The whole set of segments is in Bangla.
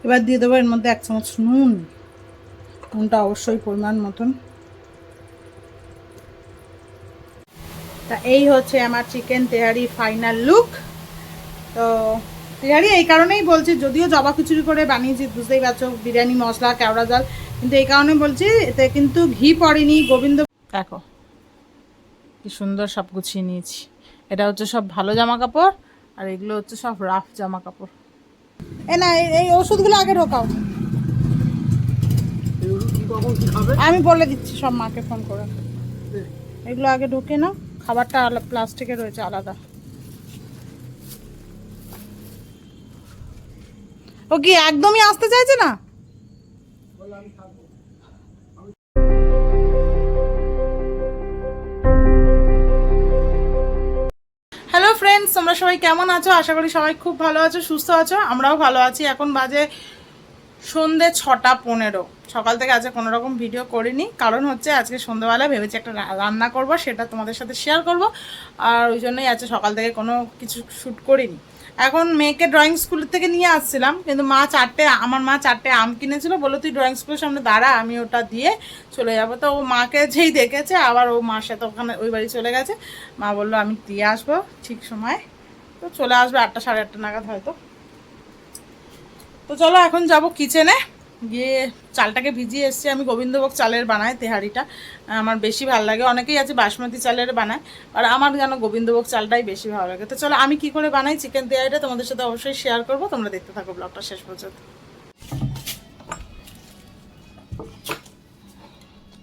এবার দিয়ে দেবো এর মধ্যে 1 চামচ নুন। নুনটা অবশ্যই পরিমাণ মতন। তা এই হচ্ছে আমার চিকেন তেহারি ফাইনাল লুক। তো তেহারি এই কারণেই বলছি, যদিও জবা খিচুড়ি করে বানিয়েছি, বুঝতেই পারছো, বিরিয়ানি মশলা, কেওড়া জল, কিন্তু এই কারণে বলছি এতে কিন্তু ঘি পড়েনি। গোবিন্দ দেখো কি সুন্দর সব গুছিয়ে নিয়েছি। এটা হচ্ছে সব ভালো জামা কাপড়, আর এগুলো হচ্ছে সব রাফ জামা কাপড়। এ না, এই ওষুধগুলো আগে ঢোকাও, আমি বলে দিচ্ছি সব মাকে ফোন করে। এগুলো আগে ঢোকে না, খাবারটা প্লাস্টিকে রয়েছে আলাদা। ও কি একদমই আসতে চাইছে না? হ্যালো ফ্রেন্ডস, তোমরা সবাই কেমন আছো? আশা করি সবাই খুব ভালো আছো, সুস্থ আছো। আমরাও ভালো আছি। এখন বাজে সন্ধে 6:15। সকাল থেকে আজকে কোনো রকম ভিডিও করিনি, কারণ হচ্ছে আজকে সন্ধ্যাবেলায় ভেবেছি একটা রান্না করব, সেটা তোমাদের সাথে শেয়ার করব। আর ওই জন্যই আজকে সকাল থেকে কোনো কিছু শ্যুট করিনি। এখন মেয়েকে ড্রয়িং স্কুল থেকে নিয়ে আসছিলাম, কিন্তু আমার মা 4টে আম কিনেছিল, বললো তুই ড্রয়িং স্কুলের সামনে দাঁড়া, আমি ওটা দিয়ে চলে যাবো। তো ও মাকে যেই দেখেছে, আবার ও মার সাথে ওখানে ওই বাড়ি চলে গেছে। মা বললো আমি দিয়ে আসবো ঠিক সময়, তো চলে আসবে 8টা, সাড়ে 8টা নাগাদ হয়তো। তো চলো এখন যাব কিচেনে গিয়ে, চালটাকে ভিজিয়ে এসছি। আমি গোবিন্দভোগ চালের বানাই তেহারিটা, আমার বেশি ভালো লাগে। অনেকেই আছে বাসমতি চালের বানায়, আর আমার যেন গোবিন্দভোগ চালটাই বেশি ভালো লাগে। তো চলো আমি কি করে বানাই চিকেন তেহারিটা তোমাদের সাথে অবশ্যই শেয়ার করবো, তোমরা দেখতে থাকো ব্লগটা শেষ পর্যন্ত।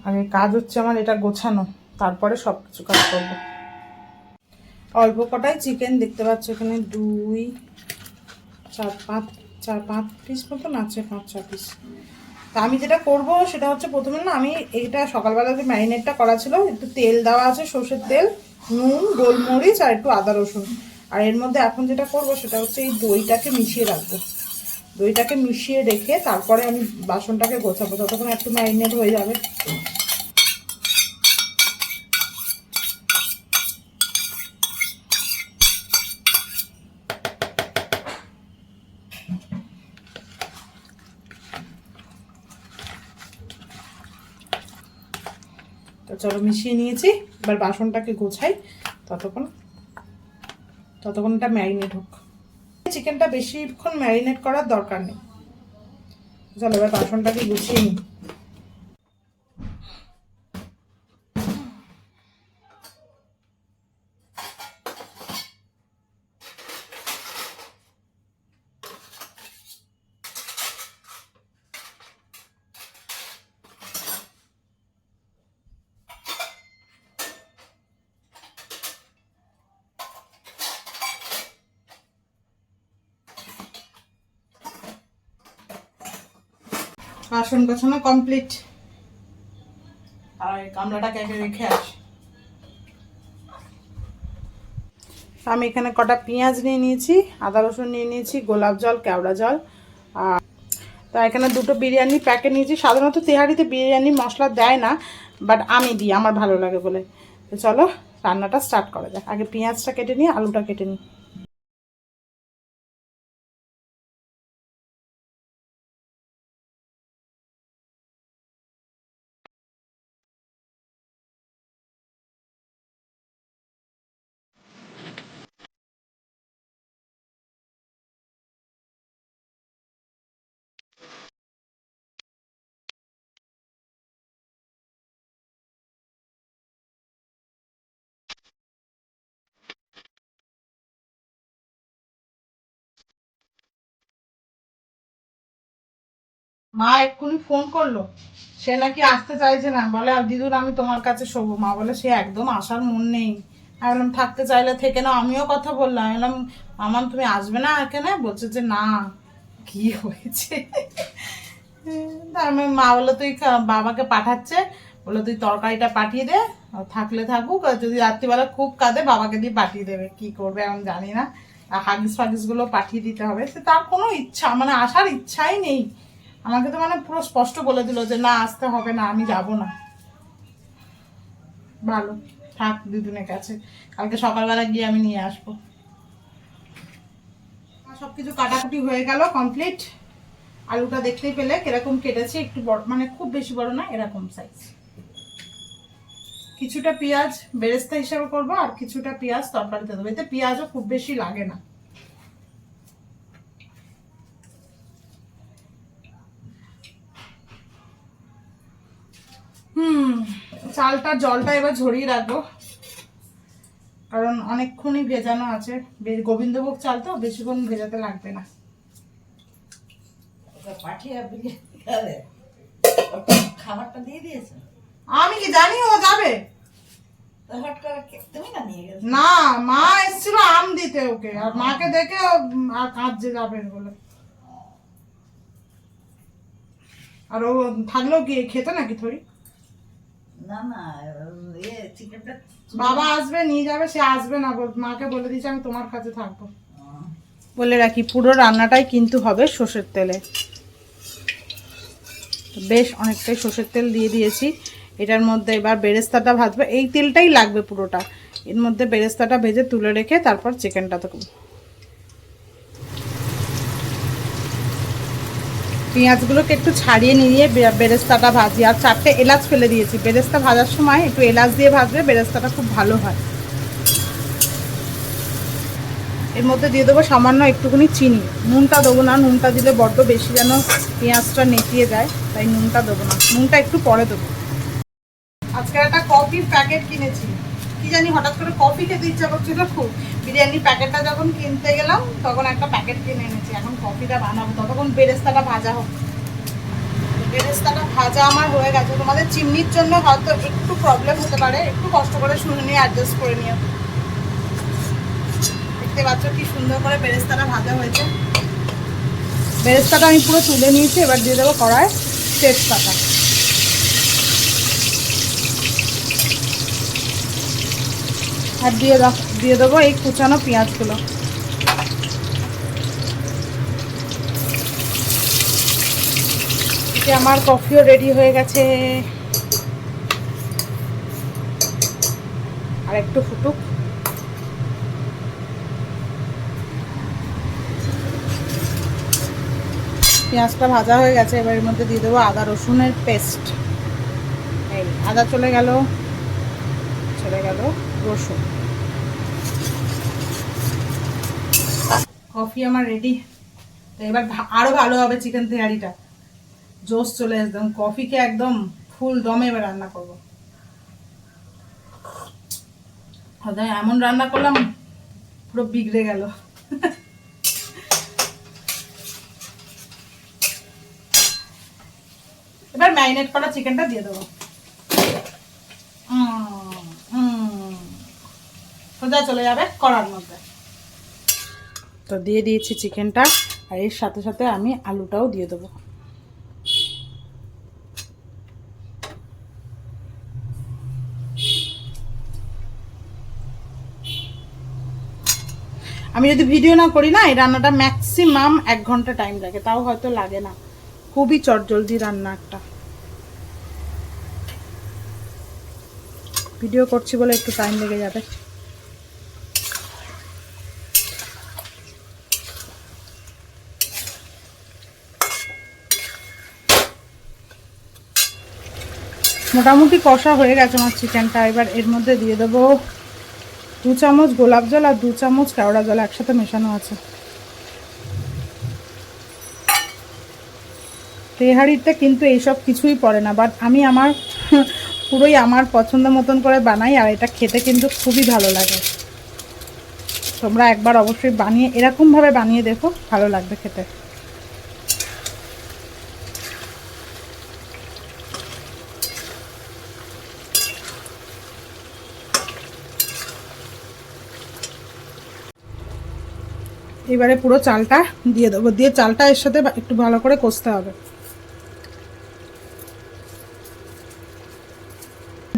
আগে কাজ হচ্ছে আমার এটা গোছানো, তারপরে সব কিছু কাজ করবো। অল্প কটাই চিকেন দেখতে পাচ্ছ, এখানে 2, 4, 5 পিস মতন আছে, 5-6 পিস। তা আমি যেটা করব সেটা হচ্ছে, প্রথমে না আমি এইটা সকালবেলা যে ম্যারিনেটটা করা ছিল, একটু তেল দেওয়া আছে, সর্ষের তেল, নুন, গোলমরিচ আর একটু আদা রসুন। আর এর মধ্যে এখন যেটা করব সেটা হচ্ছে এই দইটাকে মিশিয়ে রাখবো। দইটাকে মিশিয়ে রেখে তারপরে আমি বাসনটাকে গোছাবো, ততক্ষণ একটু ম্যারিনেট হয়ে যাবে। তো চলো মিশিয়ে নিয়েছি, এবার বাসনটাকে গোছাই, ততক্ষণ এটা ম্যারিনেট হোক। চিকেনটা বেশিক্ষণ ম্যারিনেট করার দরকার নেই। চলো এবার বাসনটাকে গুছিয়ে নিই। বাসন গোছানো কমপ্লিট, আর গামলাটাকে আগে রেখে আসি। আমি এখানে কটা পেঁয়াজ নিয়ে নিয়েছি, আদা রসুন নিয়ে নিয়েছি, গোলাপ জল, কেওড়া জল, আর তো এখানে 2টো বিরিয়ানি প্যাকেট নিয়েছি। সাধারণত তেহারিতে বিরিয়ানি মশলা দেয় না, বাট আমি দিই, আমার ভালো লাগে বলে। তো চলো রান্নাটা স্টার্ট করা যাক। আগে পেঁয়াজটা কেটে নিই, আলুটা কেটে নিই। মা এক্ষুনি ফোন করলো, সে নাকি আসতে চাইছে না, বলে আর দিদুর আমি তোমার কাছে শোবো। মা বলে সে একদম আসার মন নেই। আমি বললাম থাকতে চাইলে থেকে না, আমিও কথা বললাম, আমি বললাম মামান তুমি আসবে না এখানে? বলছে যে না, কি হয়েছে? আমি মা বললো তুই বাবাকে পাঠাচ্ছে, বললো তুই তরকারিটা পাঠিয়ে দে, থাকলে থাকুক, আর যদি রাত্রিবেলা খুব কাঁদে বাবাকে দিয়ে পাঠিয়ে দেবে, কি করবে এখন জানি না। আর হাগিস ফাগিস গুলো পাঠিয়ে দিতে হবে। সে তার কোনো ইচ্ছা, মানে আসার ইচ্ছাই নেই। আমাকে তো মানে পুরো স্পষ্ট বলে দিল যে না আসতে হবে না, আমি যাব না। ভালো, থাক দিদুনের কাছে, কালকে সকালবেলা গিয়ে আমি নিয়ে আসবো। সবকিছু কাটাকুটি হয়ে গেল কমপ্লিট। আলুটা দেখতেই পেলে কিরকম কেটেছি, একটু বড়, মানে খুব বেশি বড় না, এরকম সাইজ। কিছুটা পেঁয়াজ বেরেস্তা হিসেবে করবো, আর কিছুটা পেঁয়াজ তরকারিতে দেবো। এতে পেঁয়াজও খুব বেশি লাগে না। চালটা জলটা এবার ঝরিয়ে রাখবো, কারণ অনেকক্ষণই ভেজানো আছে। গোবিন্দভোগ চাল তো বেশিক্ষণ ভেজাতে লাগবে না। খাবারটা দিয়ে দিয়েছে, আমি কি জানি ও যাবে? না, মা এসেছিল আম দিতে ওকে, আর মাকে দেখে আর কাঁদছে যাবে বলে। আর ও থাকলেও কি খেতে নাকি থরি? না না, চিকেনটা বাবা আসবে নিয়ে যাবে, সে আসবে না, মাকে বলে দিয়েছে আমি তোমার কাছে থাকবো। বলে রাখি, পুরো রান্নাটাই কিন্তু হবে সর্ষের তেলে। বেশ অনেকটাই সর্ষের তেল দিয়ে দিয়েছি। এটার মধ্যে এবার বেরেস্তাটা ভাজবে, এই তেলটাই লাগবে পুরোটা। এর মধ্যে বেরেস্তাটা ভেজে তুলে রেখে তারপর চিকেনটা তো পেঁয়াজগুলোকে একটু ছাড়িয়ে নিয়ে বেরেস্তাটা ভাজি। আর 4টে এলাচ ফেলে দিয়েছি। বেরেস্তা ভাজার সময় একটু এলাচ দিয়ে ভাজলে বেরেস্তাটা খুব ভালো হয়। এর মধ্যে দিয়ে দেবো সামান্য একটুখানি চিনি। নুনটা দেবো না, নুনটা দিলে বড্ড বেশি যেন পেঁয়াজটা নেতিয়ে যায়, তাই নুনটা দেবো না, নুনটা একটু পরে দেবো। আজকে একটা কফির প্যাকেট কিনেছি, কি জানি হঠাৎ করে কফি খেতে ইচ্ছা করছিল খুব। বিরিয়ানির প্যাকেটটা যখন কিনতে গেলাম তখন একটা প্যাকেট কিনে এনেছি। এখন কফিটা বানাবো, ততক্ষণ বেরেস্তাটা ভাজা হোক। বেরেস্তাটা ভাজা আমার হয়ে গেছে। তোমাদের চিমনির জন্য হয়তো একটু প্রবলেম হতে পারে, একটু কষ্ট করে শুনে নিয়ে অ্যাডজাস্ট করে নিও। দেখতে পাচ্ছ কি সুন্দর করে বেরেস্তাটা ভাজা হয়েছে। বেরেস্তাটা আমি পুরো তুলে নিয়েছি। এবার দিয়ে দেবো কড়ায় তেজপাতা, আর দিয়ে দেবো এই কুচানো পেঁয়াজগুলো। আমার কফিও রেডি হয়ে গেছে, আর একটু ফুটুক। পেঁয়াজটা ভাজা হয়ে গেছে, এবার এর মধ্যে দিয়ে দেবো আদা রসুনের পেস্ট। এই আদা চলে গেল রসুন। কফি আমার রেডি। তো এবার আরো ভালো হবে চিকেন তেহারিটা, জোশ চলে একদম। কফিকে একদম ফুল দমে এবার রান্না করবো। এমন রান্না করলাম পুরো বিগড়ে গেল। এবার ম্যারিনেট করা চিকেনটা দিয়ে দেবো। সোজা চলে যাবে কড়ার মধ্যে। তো দিয়ে দিয়েছি চিকেনটা, আর এর সাথে সাথে আমি আলুটাও দিয়ে দেবো। আমি যদি ভিডিও না করি না, এই রান্নাটা ম্যাক্সিমাম 1 ঘন্টা টাইম লাগে, তাও হয়তো লাগে না। খুবই চটজলদি রান্না একটা। ভিডিও করছি বলে একটু টাইম লেগে যাবে। মোটামুটি কষা হয়ে গেছে আমার চিকেনটা। এবার এর মধ্যে দিয়ে দেবো 2 চামচ গোলাপ জল আর 2 চামচ কেওড়া জল একসাথে মেশানো আছে। তেহারিতে কিন্তু এইসব কিছুই পড়ে না, বাট আমি আমার পুরোই আমার পছন্দ মতন করে বানাই, আর এটা খেতে কিন্তু খুবই ভালো লাগে। তোমরা একবার অবশ্যই বানিয়ে এরকমভাবে বানিয়ে দেখো, ভালো লাগবে খেতে। এবারে পুরো চালটা দিয়ে দেবো, দিয়ে চালটা এর সাথে একটু ভালো করে কষতে হবে।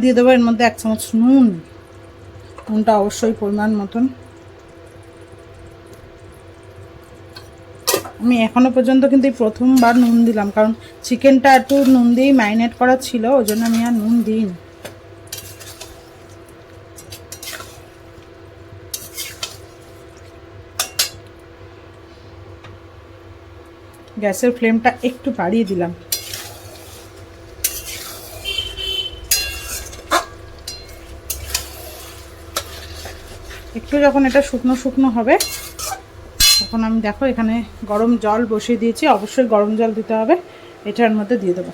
দিয়ে দেবো এর মধ্যে 1 চামচ নুন, নুনটা অবশ্যই পরিমাণ মতন। আমি এখনো পর্যন্ত কিন্তু এই প্রথমবার নুন দিলাম, কারণ চিকেনটা একটু নুন দিয়েই ম্যারিনেট করা ছিল, ওই জন্য আমি আর নুন দিইনি। গ্যাসের ফ্লেমটা একটু বাড়িয়ে দিলাম। একটু যখন এটা শুকনো শুকনো হবে তখন আমি দেখো এখানে গরম জল বসিয়ে দিয়েছি, অবশ্যই গরম জল দিতে হবে, এটার মধ্যে দিয়ে দেবো।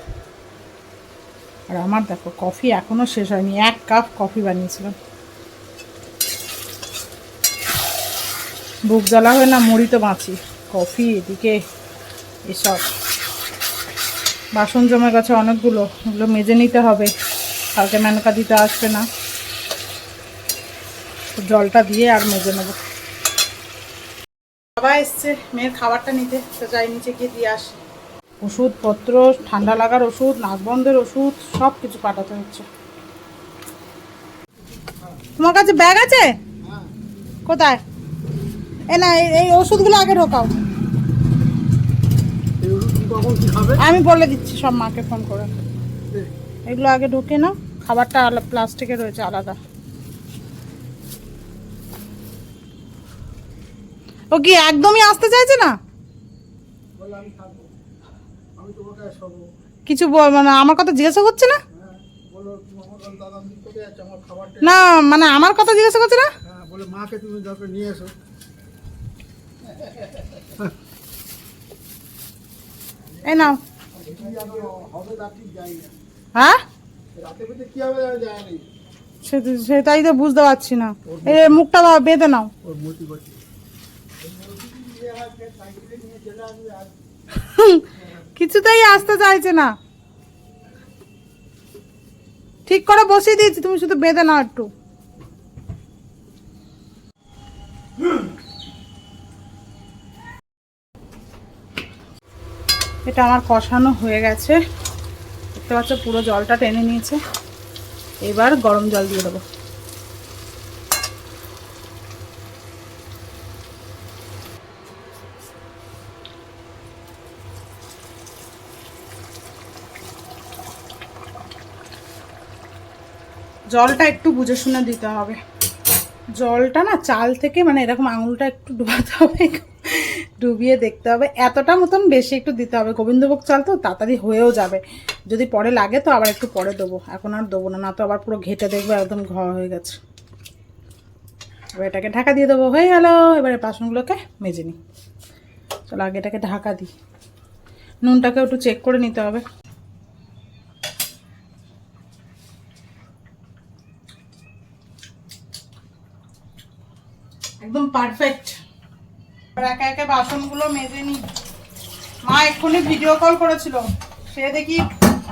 আর আমার দেখো কফি এখনও শেষ হয়নি, 1 কাপ কফি বানিয়েছিলাম। বুক জ্বালা হয়ে না মরি তো বাঁচি, কফি এদিকে এসব বাসন জমে গেছে অনেকগুলো, এগুলো মেজে নিতে হবে, কালকে মেনকা দিতে আসবে না, জলটা দিয়ে আর মেজে নেব। বাবা এসছে মেয়ের খাবারটা নিতে, তো যাই নিচে গিয়ে দিয়ে আসি। ওষুধপত্র, ঠান্ডা লাগার ওষুধ, নাক বন্ধের ওষুধ, সব কিছু পাঠাতে হচ্ছে। তোমার কাছে ব্যাগ আছে? কোথায়? এ না, এই ওষুধগুলো আগে ঢোকাও। আমি বলে দিচ্ছি সব মাকে ফোন করে, এগুলো আগে ঢোকে না, খাবারটা প্লাস্টিকে রয়েছে আলাদা। ও কি একদমই আসতে চাইছে না? কিছু মানে আমার কথা জিজ্ঞাসা করছে না? না মানে আমার কথা জিজ্ঞাসা করছে না? মাকে তুমি দরকার নিয়ে এসো। এই নাও। হ্যাঁ সেটাই তো বুঝতে পারছি না, এই মুখটা বেঁধে নাও। কিছুতেই আসতে চাইছে না, ঠিক করে বসিয়ে দিয়েছি, তুমি শুধু বেঁধে নাও একটু। এটা আমার কষানো হয়ে গেছে, দেখতে পাচ্ছ পুরো জলটা টেনে নিয়েছে। এবার গরম জল দিয়ে দেবো। জলটা একটু বুঝে শুনে দিতে হবে, জলটা না চাল থেকে মানে এরকম আঙুলটা একটু ডুবাতে হবে, ডুবিয়ে দেখতে হবে, এতটা মতন বেশি একটু দিতে হবে। গোবিন্দভোগ চাল তো তাড়াতাড়ি হয়েও যাবে, যদি পরে লাগে তো আবার একটু পরে দেবো, এখন আর দেবো না, না তো আবার পুরো ঘেটে দেখবে একদম ঘর হয়ে গেছে। এবার এটাকে ঢাকা দিয়ে দেবো, হয়ে গেল। এবারে বাসনগুলোকে মেজে নিই, চলো আগে এটাকে ঢাকা দিই। নুনটাকে একটু চেক করে নিতে হবে। একদম পারফেক্ট। একে একে বাসনগুলো মেজে নিই। মা এক্ষুনি ভিডিও কল করেছিল, সে দেখি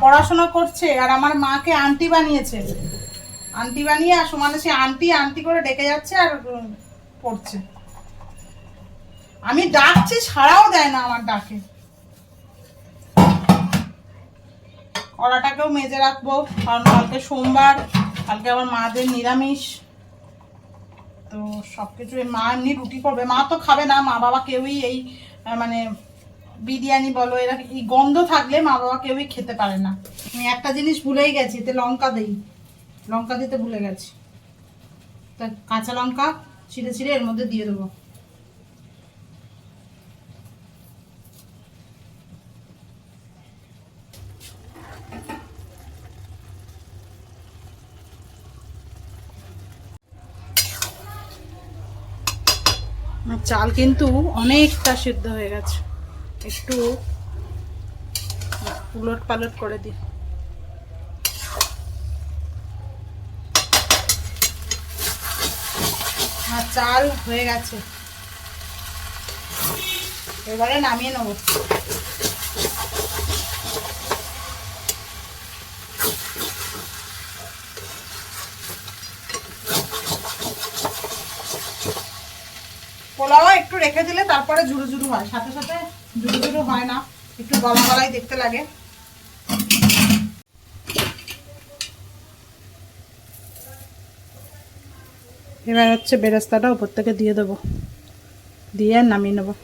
পড়াশোনা করছে আর আমার মাকে আন্টি বানিয়েছে, আন্টি বানিয়ে আর সমানে সে আন্টি আন্টি করে ডেকে যাচ্ছে আর পড়ছে। আমি ডাকছি সাড়াও দেয় না আমার ডাকে। কড়াটাকেও মেজে রাখবো, কারণ কালকে সোমবার, কালকে আবার মাদের নিরামিষ, তো সবকিছু মা এমনি রুটি করবে, মা তো খাবে না, মা বাবা কেউই এই মানে বিরিয়ানি বলো এরা এই গন্ধ থাকলে মা বাবা কেউই খেতে পারে না। আমি একটা জিনিস ভুলেই গেছি, এতে লঙ্কা দেই, লঙ্কা দিতে ভুলে গেছি, তা কাঁচা লঙ্কা ছিঁড়ে ছিঁড়ে এর মধ্যে দিয়ে দেবো। চাল কিন্তু অনেকটা সিদ্ধ হয়ে গেছে, একটু উলট পালট করে দিই। আর চাল হয়ে গেছে, এবারে নামিয়ে নেব। পোলাও একটু রেখে দিলে তারপরে ঝুরু ঝুরু হয়, সাথে সাথে ঝুরু ঝুরু হয় না, একটু গলা গলাই দেখতে লাগে। এবার হচ্ছে বেরেস্তাটা উপর থেকে দিয়ে দেবো, দিয়ে নামিয়ে নেবো।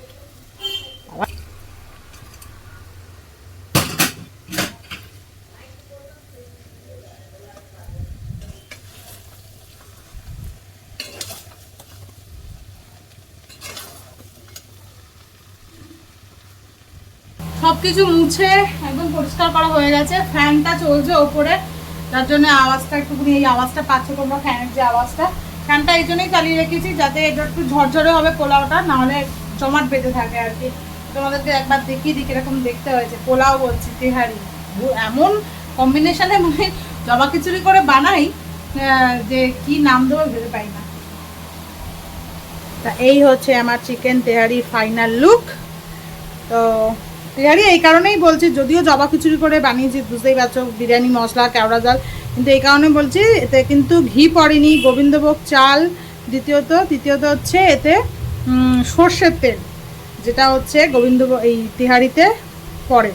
সব কিছু মুছে একদম পরিষ্কার করা হয়ে গেছে। ফ্যানটা চলছে ওপরে, যার জন্য আওয়াজটা একটুখানি, এই আওয়াজটা পাচ্ছ তোমরা, ফ্যানের যে আওয়াজটা। ফ্যানটা এই জন্যই চালিয়ে রেখেছি যাতে এটা একটু ঝরঝরে হবে পোলাওটা, নাহলে জমাট বেঁধে থাকে আর কি। তোমাদেরকে একবার দেখিয়ে দিই কিরকম দেখতে হয়েছে। পোলাও বলছি, তেহারি, এমন কম্বিনেশনে মানে জবা খিচুড়ি করে বানাই যে কি নাম দেবো ভেবে পাই না। তা এই হচ্ছে আমার চিকেন তেহারি ফাইনাল লুক। তো তেহারি এই কারণেই বলছি, যদিও জবা খিচুড়ি করে বানিয়েছি, বুঝতেই পারছো, বিরিয়ানি মশলা, কেওড়া জল, কিন্তু এই কারণে বলছি এতে কিন্তু ঘি পড়েনি, গোবিন্দভোগ চাল, দ্বিতীয়ত হচ্ছে এতে সর্ষের তেল, যেটা হচ্ছে গোবিন্দভোগ এই তেহারিতে পড়ে,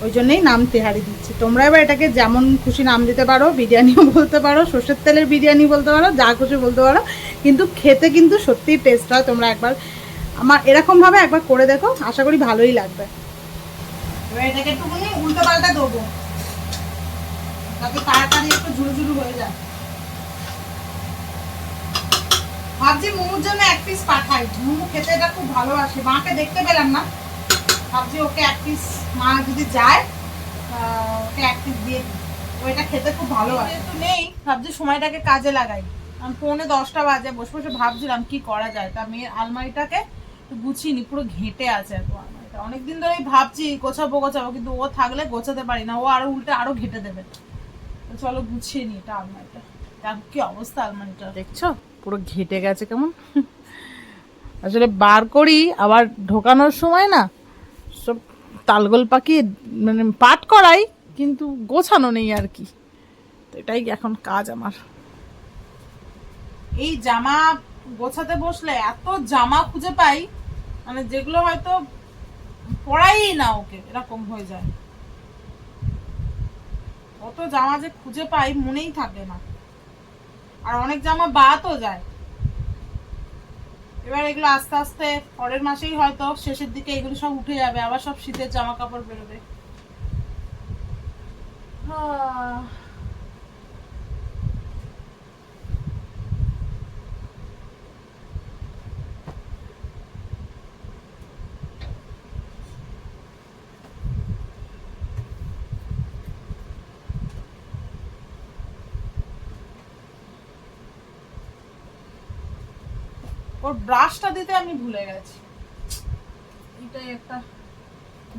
ওই জন্যই নাম তেহারি দিচ্ছি। তোমরা এবার এটাকে যেমন খুশি নাম দিতে পারো, বিরিয়ানিও বলতে পারো, সর্ষের তেলের বিরিয়ানি বলতে পারো, যা খুশি বলতে পারো, কিন্তু খেতে কিন্তু সত্যিই টেস্ট হয়। তোমরা একবার আমার এরকমভাবে একবার করে দেখো, আশা করি ভালোই লাগবে। এবার এটাকে একটুখানি উল্টো পাল্টা দেবো যাতে তাড়াতাড়ি একটু ঝুরু ঝুরু হয়ে যায়। ভাবছি মোমোর জন্য এক পিস পাঠাই, মোমো খেতে এটা খুব ভালোবাসে। মাকে দেখতে পেলাম না, ভাবছি ওকে এক পিস, মা যদি যায় ওকে এক পিস দিয়ে দিই, ওইটা খেতে খুব ভালোবাসে। একটু নেই, ভাবছি সময়টাকে কাজে লাগাই। আমি 9:45 বাজে বসে বসে ভাবছিলাম কি করা যায়। তা মেয়ের আলমারিটাকে গুছিয়ে নি, পুরো ঘেঁটে আছে এত আলমারিটা। অনেকদিন ধরেই ভাবছি গোছাবো, কিন্তু ও থাকলে গোছাতে পারি না, ও আরো উল্টে আরো ঘেঁটে দেবে। তো চলো গুছিয়ে নি এটা আলমারিটা। দেখো কি অবস্থা আলমারিটা, দেখছো পুরো ঘেঁটে গেছে কেমন। আসলে বার করি, আবার ঢোকানোর সময় না সব তালগোল পাকিয়ে মানে পাট করাই, কিন্তু গোছানো নেই আর কি। তো এটাই এখন কাজ আমার। এই জামা গোছাতে বসলে এত জামা খুঁজে পাই, মানে যেগুলো হয়তো পরাই না ওকে, এরকম হয়ে যায়। কত জামা যে খুঁজে পাই মনেই থাকে না, আর অনেক জামা বাদও যায়। এবার এগুলো আস্তে আস্তে পরের মাসেই হয়তো শেষের দিকে এগুলো সব উঠে যাবে, আবার সব শীতের জামা কাপড় বেরোবে। ওর ব্রাশটা দিতে আমি ভুলে গেছি, এটাই একটা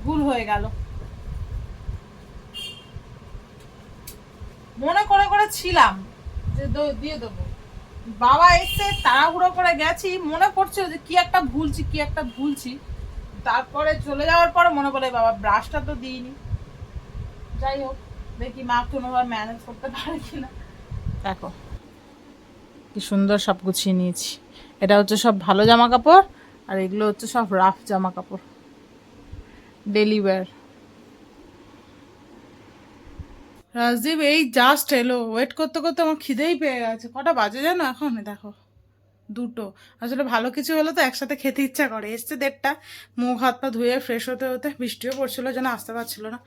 ভুল হয়ে গেল। মনে করে করে ছিলাম যে দিয়ে দেবো, বাবা এসে তাড়াহুড়ো করে গেছি, মনে পড়ছিল যে কি একটা ভুলছি, তারপরে চলে যাওয়ার পরে মনে পড়ে বাবা ব্রাশটা তো দিইনি। যাই হোক, দেখি মা কোনোভাবে ম্যানেজ করতে পারে কিনা। দেখো কি সুন্দর সব গুছিয়ে নিয়েছি। এটা হচ্ছে সব ভালো জামা কাপড়, আর এগুলো হচ্ছে সব রাফ জামা কাপড়, ডেলি ওয়্যার। রাজদীপ এই জাস্ট এলো, ওয়েট করতে করতে আমার খিদেই পেয়ে গেছে। কটা বাজে জানো এখন? দেখো 2টো। আসলে ভালো কিছু হলে তো একসাথে খেতে ইচ্ছা করে। এসছে 1:30, মুখ হাত পা ধুয়ে ফ্রেশ হতে হতে, বৃষ্টিও পড়ছিল যেন, আসতে পারছিল না,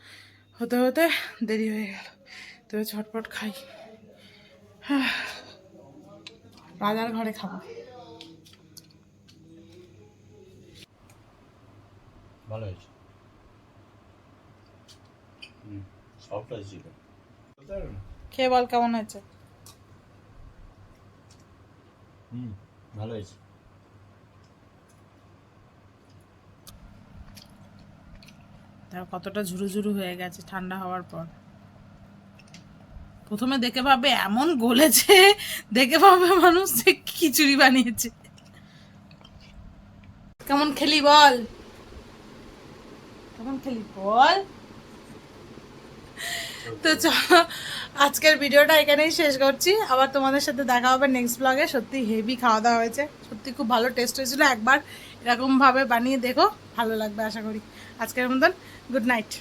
হতে হতে দেরি হয়ে গেল। তবে ঝটপট খাই, রাজার ঘরে খাবো। ভালো হয়েছে, সফট হয়েছিল। খেয়ে বল কেমন হয়েছে। ভালো হয়েছে। দেখো কতটা ঝুরু ঝুরু হয়ে গেছে ঠান্ডা হওয়ার পর। প্রথমে দেখে ভাবে এমন গলেছে, দেখে ভাবে মানুষ যে খিচুড়ি বানিয়েছে। কেমন খেলি বল, কেমন খেলি বল। তো চলো আজকের ভিডিওটা এখানেই শেষ করছি। আবার তোমাদের সাথে দেখা হবে নেক্সট ব্লগে। সত্যি হেভি খাওয়া দাওয়া হয়েছে, সত্যি খুব ভালো টেস্ট হয়েছিল। একবার এরকমভাবে বানিয়ে দেখো, ভালো লাগবে আশা করি। আজকের মতন গুড নাইট।